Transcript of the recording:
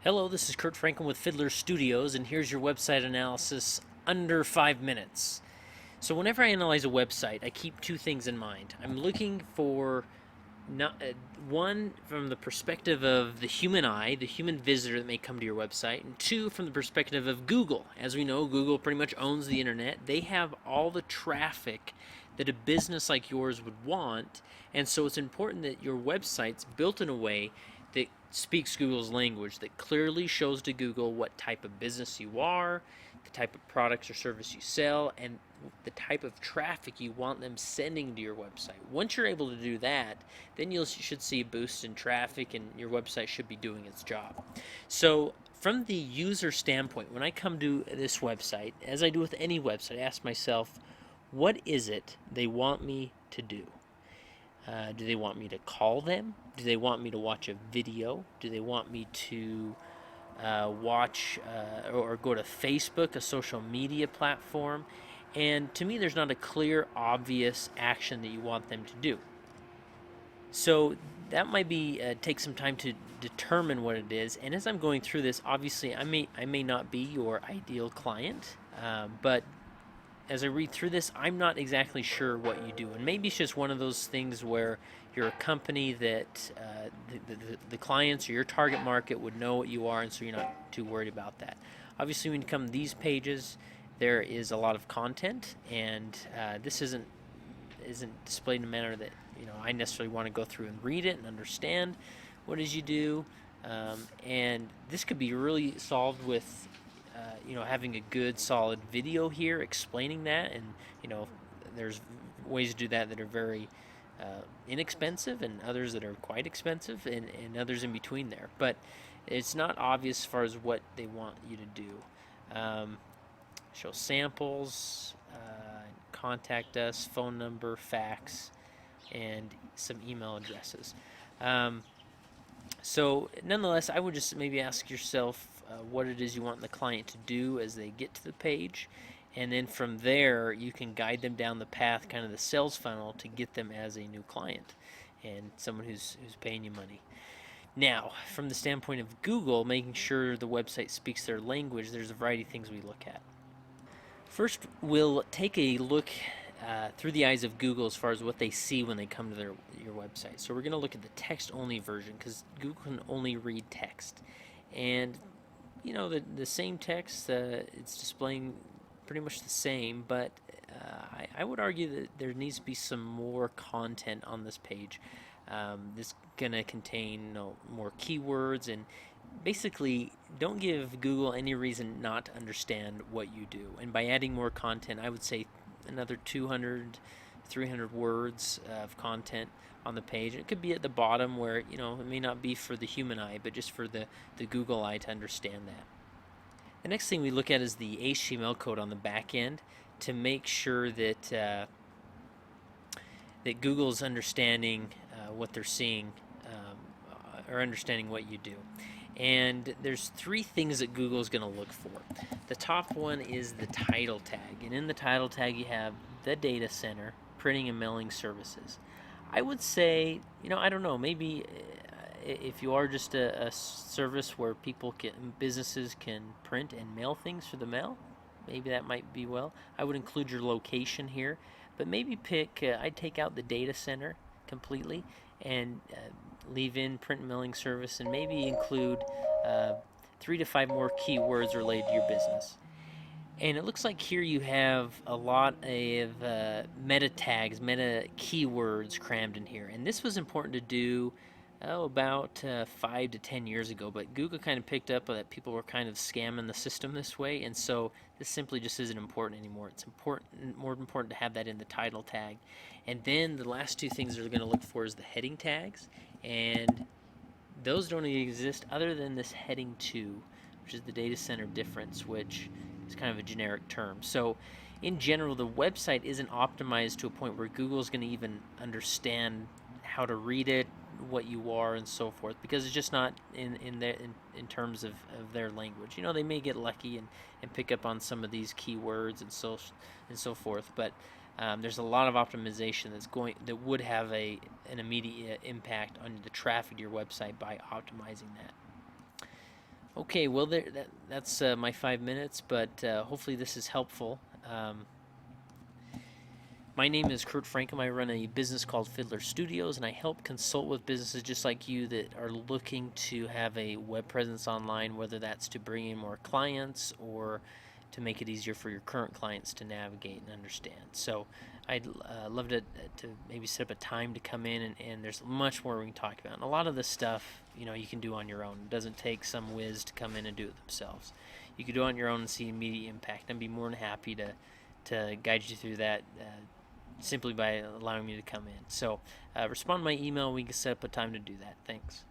Hello, this is Kurt Franklin with Fiddler Studios, and here's your website analysis under 5 minutes. So, whenever I analyze a website, I keep two things in mind. I'm looking for not, one from the perspective of the human eye, the human visitor that may come to your website, and two from the perspective of Google. As we know, Google pretty much owns the internet. They have all the traffic that a business like yours would want, and so it's important that your website's built in a way that speaks Google's language, that clearly shows to Google what type of business you are, the type of products or service you sell, and the type of traffic you want them sending to your website. Once you're able to do that, then you should see a boost in traffic and your website should be doing its job. So from the user standpoint, when I come to this website, as I do with any website, I ask myself, what is it they want me to do? Do they want me to call them? Do they want me to watch a video? Do they want me to watch or go to Facebook, a social media platform? And to me, there's not a clear, obvious action that you want them to do. So that might be take some time to determine what it is. And as I'm going through this, obviously, I may not be your ideal client, but as I read through this, I'm not exactly sure what you do. And maybe it's just one of those things where you're a company that the clients or your target market would know what you are, and so you're not too worried about that. Obviously, when you come to these pages, there is a lot of content, and this isn't displayed in a manner that I necessarily want to go through and read it and understand what it is you do. And this could be really solved with having a good solid video here explaining that, and there's ways to do that that are very inexpensive and others that are quite expensive, and others in between there, but it's not obvious as far as what they want you to do. Show samples, contact us, phone number, fax, and some email addresses. So nonetheless, I would just maybe ask yourself what it is you want the client to do as they get to the page, and then from there you can guide them down the path, kind of the sales funnel, to get them as a new client and someone who's paying you money. Now, from the standpoint of Google, making sure the website speaks their language, there's a variety of things we look at. First, we'll take a look through the eyes of Google as far as what they see when they come to your website. So we're going to look at the text-only version because Google can only read text. And, the same text, it's displaying pretty much the same, but I would argue that there needs to be some more content on this page. This is going to contain more keywords, and basically don't give Google any reason not to understand what you do. And by adding more content, I would say another 200, 300 words of content on the page. It could be at the bottom where, it may not be for the human eye, but just for the Google eye to understand that. The next thing we look at is the HTML code on the back end to make sure that Google's understanding what they're seeing, or understanding what you do. And there's three things that Google's going to look for. The top one is the title tag, and in the title tag you have the data center, printing and mailing services. I would say, I don't know, maybe if you are just a service where businesses can print and mail things for the mail, maybe that might be well. I would include your location here, but maybe I'd take out the data center completely and leave in print and mailing service, and maybe include 3 to 5 more keywords related to your business. And it looks like here you have a lot of meta tags, meta keywords crammed in here. And this was important to do about 5 to 10 years ago, but Google kind of picked up that people were kind of scamming the system this way, and so this simply just isn't important anymore. It's more important to have that in the title tag. And then the last two things they're going to look for is the heading tags, and those don't exist other than this heading 2, which is the data center difference, which is kind of a generic term. So in general, the website isn't optimized to a point where Google's going to even understand how to read it, what you are, and so forth, because it's just not in terms of their language. They may get lucky and pick up on some of these keywords and so forth, but there's a lot of optimization that would have an immediate impact on the traffic to your website by optimizing that. Okay, well, that's my 5 minutes, but hopefully this is helpful. My name is Kurt Frankum. I run a business called Fiddler Studios, and I help consult with businesses just like you that are looking to have a web presence online, whether that's to bring in more clients or to make it easier for your current clients to navigate and understand. So I'd love to maybe set up a time to come in, and there's much more we can talk about. And a lot of this stuff, you can do on your own. It doesn't take some whiz to come in and do it themselves. You can do it on your own and see immediate impact. I'd be more than happy to guide you through that simply by allowing me to come in. So respond to my email. We can set up a time to do that. Thanks.